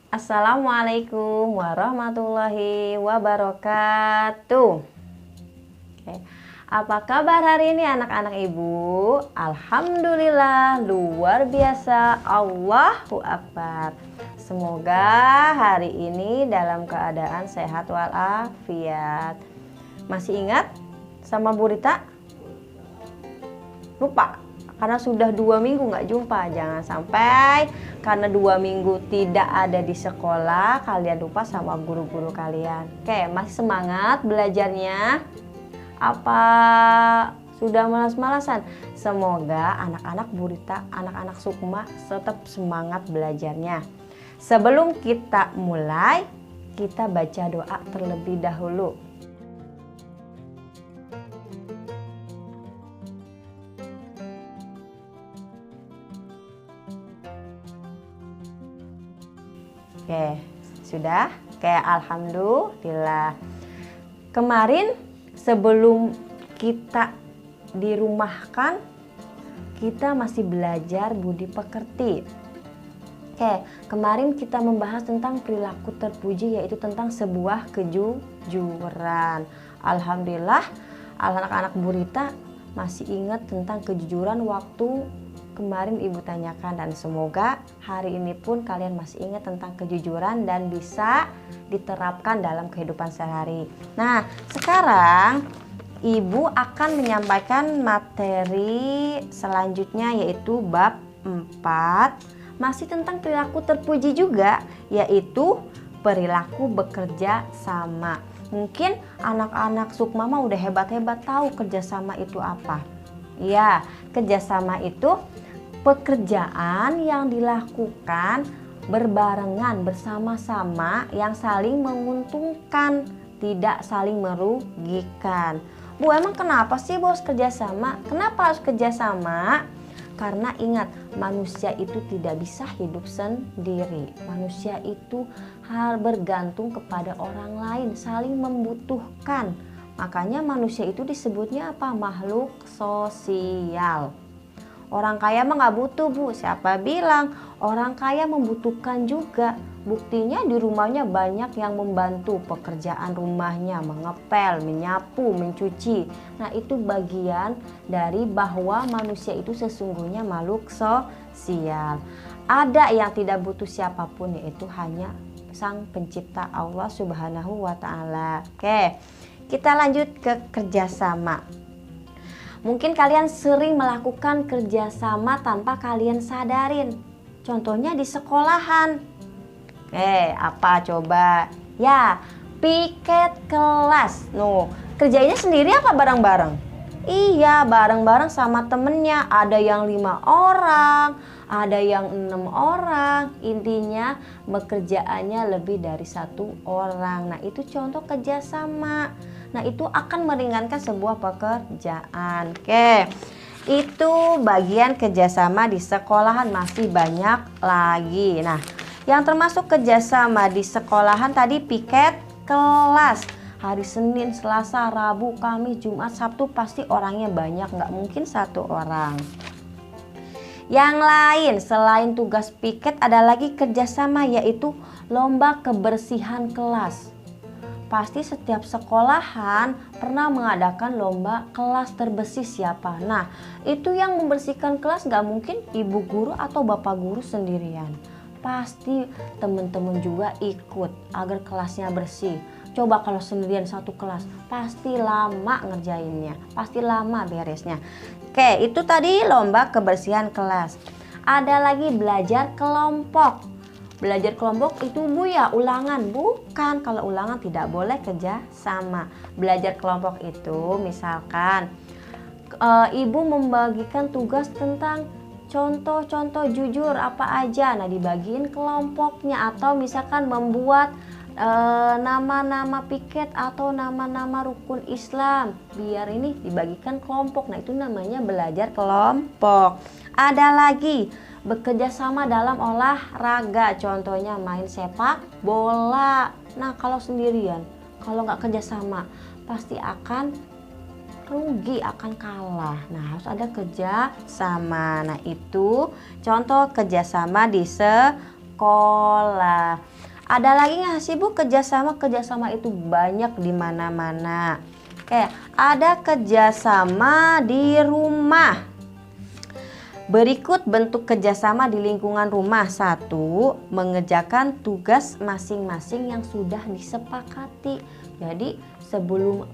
Assalamualaikum warahmatullahi wabarakatuh. Oke. Apa kabar hari ini anak-anak ibu? Alhamdulillah luar biasa, Allahu Akbar. Semoga hari ini dalam keadaan sehat walafiat. Masih ingat sama Bu Rita? Lupa? Karena sudah 2 minggu nggak jumpa. Jangan sampai karena 2 minggu tidak ada di sekolah kalian lupa sama guru-guru kalian. Oke, masih semangat belajarnya? Apa sudah malas-malasan? Semoga anak-anak Bu Rita, anak-anak Sukma tetap semangat belajarnya. Sebelum kita mulai, kita baca doa terlebih dahulu. Oke, sudah? Kayak alhamdulillah. Kemarin sebelum kita dirumahkan, kita masih belajar budi pekerti. Oke, kemarin kita membahas tentang perilaku terpuji, yaitu tentang sebuah kejujuran. Alhamdulillah, anak-anak Bu Rita masih ingat tentang kejujuran waktu kemarin ibu tanyakan, dan semoga hari ini pun kalian masih ingat tentang kejujuran dan bisa diterapkan dalam kehidupan sehari. Nah, sekarang ibu akan menyampaikan materi selanjutnya, yaitu bab 4, masih tentang perilaku terpuji juga, yaitu perilaku bekerja sama. Mungkin anak-anak Sukma udah hebat-hebat tahu kerjasama itu apa. Ya, kerjasama itu pekerjaan yang dilakukan berbarengan bersama-sama yang saling menguntungkan, tidak saling merugikan. Bu, emang kenapa sih bos kerjasama? Kenapa harus kerjasama? Karena ingat, manusia itu tidak bisa hidup sendiri. Manusia itu harus bergantung kepada orang lain, saling membutuhkan. Makanya manusia itu disebutnya apa? Makhluk sosial. Orang kaya mah nggak butuh, Bu. Siapa bilang? Orang kaya membutuhkan juga. Buktinya di rumahnya banyak yang membantu pekerjaan rumahnya, mengepel, menyapu, mencuci. Nah, itu bagian dari bahwa manusia itu sesungguhnya makhluk sosial. Ada yang tidak butuh siapapun, yaitu hanya Sang Pencipta Allah Subhanahu wa Ta'ala. Oke, kita lanjut ke kerjasama. Mungkin kalian sering melakukan kerjasama tanpa kalian sadarin. Contohnya di sekolahan. Apa coba? Ya, piket kelas. Kerjanya sendiri apa bareng-bareng? Iya, bareng-bareng sama temennya. Ada yang 5 orang, ada yang 6 orang. Intinya pekerjaannya lebih dari 1 orang. Nah, itu contoh kerjasama. Nah, itu akan meringankan sebuah pekerjaan. Oke, itu bagian kerjasama di sekolahan, masih banyak lagi. Nah, yang termasuk kerjasama di sekolahan tadi piket kelas. Hari Senin, Selasa, Rabu, Kamis, Jumat, Sabtu pasti orangnya banyak, nggak mungkin 1 orang. Yang lain selain tugas piket ada lagi kerjasama, yaitu lomba kebersihan kelas. Pasti setiap sekolahan pernah mengadakan lomba kelas terbersih siapa. Nah, itu yang membersihkan kelas nggak mungkin ibu guru atau bapak guru sendirian. Pasti teman-teman juga ikut agar kelasnya bersih. Coba kalau sendirian 1 kelas, pasti lama ngerjainnya, pasti lama beresnya. Oke, itu tadi lomba kebersihan kelas. Ada lagi belajar kelompok. Belajar kelompok itu Bu ya ulangan? Bukan, kalau ulangan tidak boleh kerja sama. Belajar kelompok itu misalkan ibu membagikan tugas tentang contoh-contoh jujur apa aja. Nah, dibagiin kelompoknya, atau misalkan membuat nama-nama piket atau nama-nama rukun Islam, biar ini dibagikan kelompok. Nah, itu namanya belajar kelompok. Ada lagi bekerja sama dalam olahraga, contohnya main sepak bola. Nah, kalau sendirian, kalau nggak kerjasama, pasti akan rugi, akan kalah. Nah, harus ada kerjasama. Nah, itu contoh kerjasama di sekolah. sekolah. Ada lagi nggak sih Bu kerjasama? Kerjasama itu banyak di mana-mana. Oke, ada kerjasama di rumah. Berikut bentuk kerjasama di lingkungan rumah. 1. Mengerjakan tugas masing-masing yang sudah disepakati. Jadi sebelum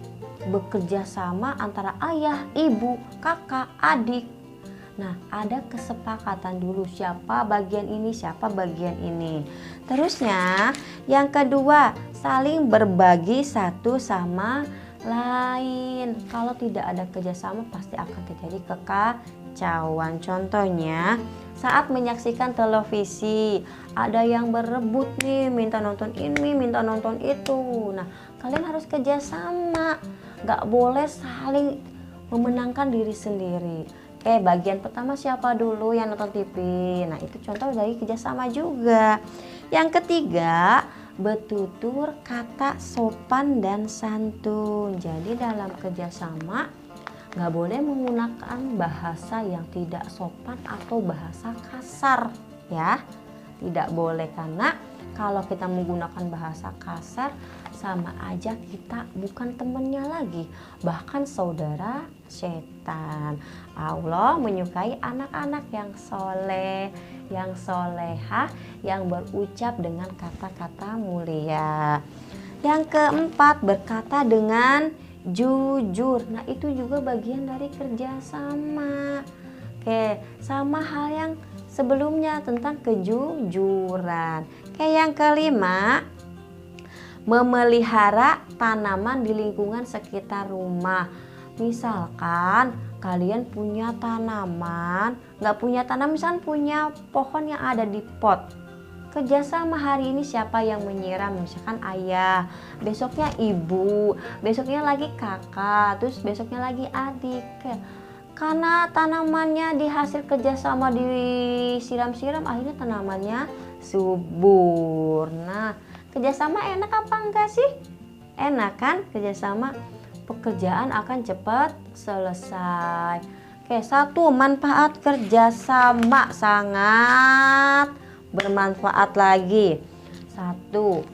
bekerja sama antara ayah, ibu, kakak, adik, nah ada kesepakatan dulu siapa bagian ini, siapa bagian ini. Terusnya yang kedua, saling berbagi satu sama lain. Kalau tidak ada kerjasama pasti akan terjadi kekacauan. Contohnya saat menyaksikan televisi, ada yang berebut nih, minta nonton ini, minta nonton itu. Nah, kalian harus kerjasama, gak boleh saling memenangkan diri sendiri. Oke, bagian pertama siapa dulu yang nonton TV? Nah, itu contoh dari kerjasama juga. Yang ketiga, bertutur kata sopan dan santun. Jadi dalam kerjasama nggak boleh menggunakan bahasa yang tidak sopan atau bahasa kasar ya. Tidak boleh, karena kalau kita menggunakan bahasa kasar sama aja kita bukan temannya lagi, bahkan saudara setan. Allah menyukai anak-anak yang soleh, yang solehah, yang berucap dengan kata-kata mulia. Yang keempat, berkata dengan jujur. Nah, itu juga bagian dari kerjasama. Oke, sama hal yang sebelumnya tentang kejujuran. Oke, yang kelima, memelihara tanaman di lingkungan sekitar rumah. Misalkan kalian punya tanaman, nggak punya tanaman, misalkan punya pohon yang ada di pot. Kerjasama hari ini siapa yang menyiram, misalkan ayah, besoknya ibu, besoknya lagi kakak, terus besoknya lagi adik. Karena tanamannya dihasil kerjasama disiram-siram, akhirnya tanamannya subur. Nah, kerjasama enak apa enggak sih? Enak kan kerjasama, pekerjaan akan cepat selesai. Oke, 1, manfaat kerjasama sangat bermanfaat lagi. 1,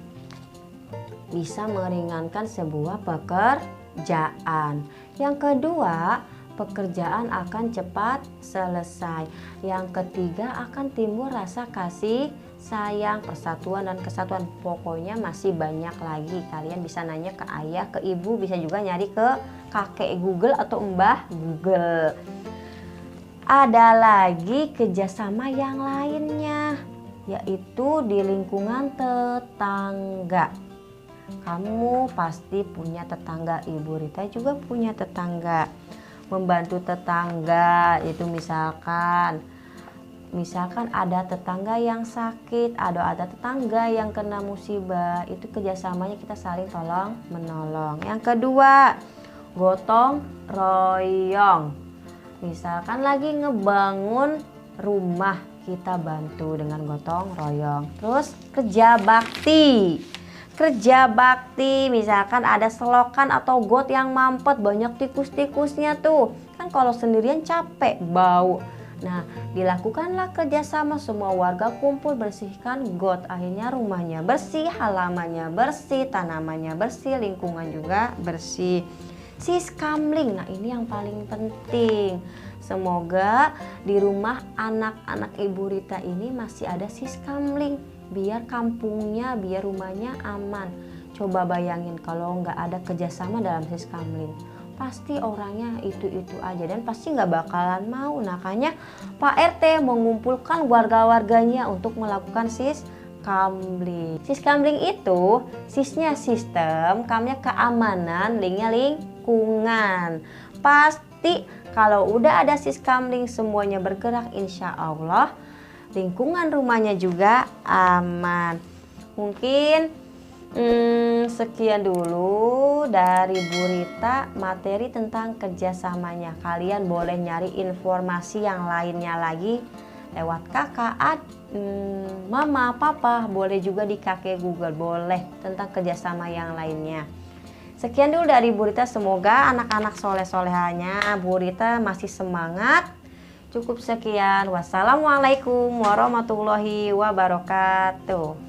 bisa meringankan sebuah pekerjaan. Yang kedua, pekerjaan akan cepat selesai. Yang ketiga, akan timbul rasa kasih sayang, persatuan dan kesatuan. Pokoknya masih banyak lagi. Kalian bisa nanya ke ayah, ke ibu, bisa juga nyari ke kakek Google atau mbah Google. Ada lagi kerjasama yang lainnya, yaitu di lingkungan tetangga. Kamu pasti punya tetangga, Ibu Rita juga punya tetangga. Membantu tetangga itu misalkan ada tetangga yang sakit, ada tetangga yang kena musibah, itu kerjasamanya kita saling tolong menolong. Yang kedua, gotong royong. Misalkan lagi ngebangun rumah, kita bantu dengan gotong royong. Terus kerja bakti. Kerja bakti, misalkan ada selokan atau got yang mampet, banyak tikus-tikusnya tuh. Kan kalau sendirian capek, bau. Nah, dilakukanlah kerjasama, semua warga kumpul bersihkan got. Akhirnya rumahnya bersih, halamannya bersih, tanamannya bersih, lingkungan juga bersih. Siskamling, nah ini yang paling penting. Semoga di rumah anak-anak Ibu Rita ini masih ada siskamling, biar kampungnya, biar rumahnya aman. Coba bayangin kalau nggak ada kerjasama dalam siskamling, pasti orangnya itu-itu aja dan pasti nggak bakalan mau. Makanya Pak RT mengumpulkan warga-warganya untuk melakukan siskamling. Siskamling itu sisnya sistem, kamnya keamanan, linknya lingkungan. Pasti kalau udah ada siskamling semuanya bergerak, insya Allah lingkungan rumahnya juga aman. Mungkin sekian dulu dari Bu Rita materi tentang kerjasamanya. Kalian boleh nyari informasi yang lainnya lagi lewat kakak, mama, papa, boleh juga di kakek Google, boleh tentang kerjasama yang lainnya. Sekian dulu dari Bu Rita, semoga anak-anak soleh-solehanya Bu Rita masih semangat Cukup sekian. Wassalamualaikum warahmatullahi wabarakatuh.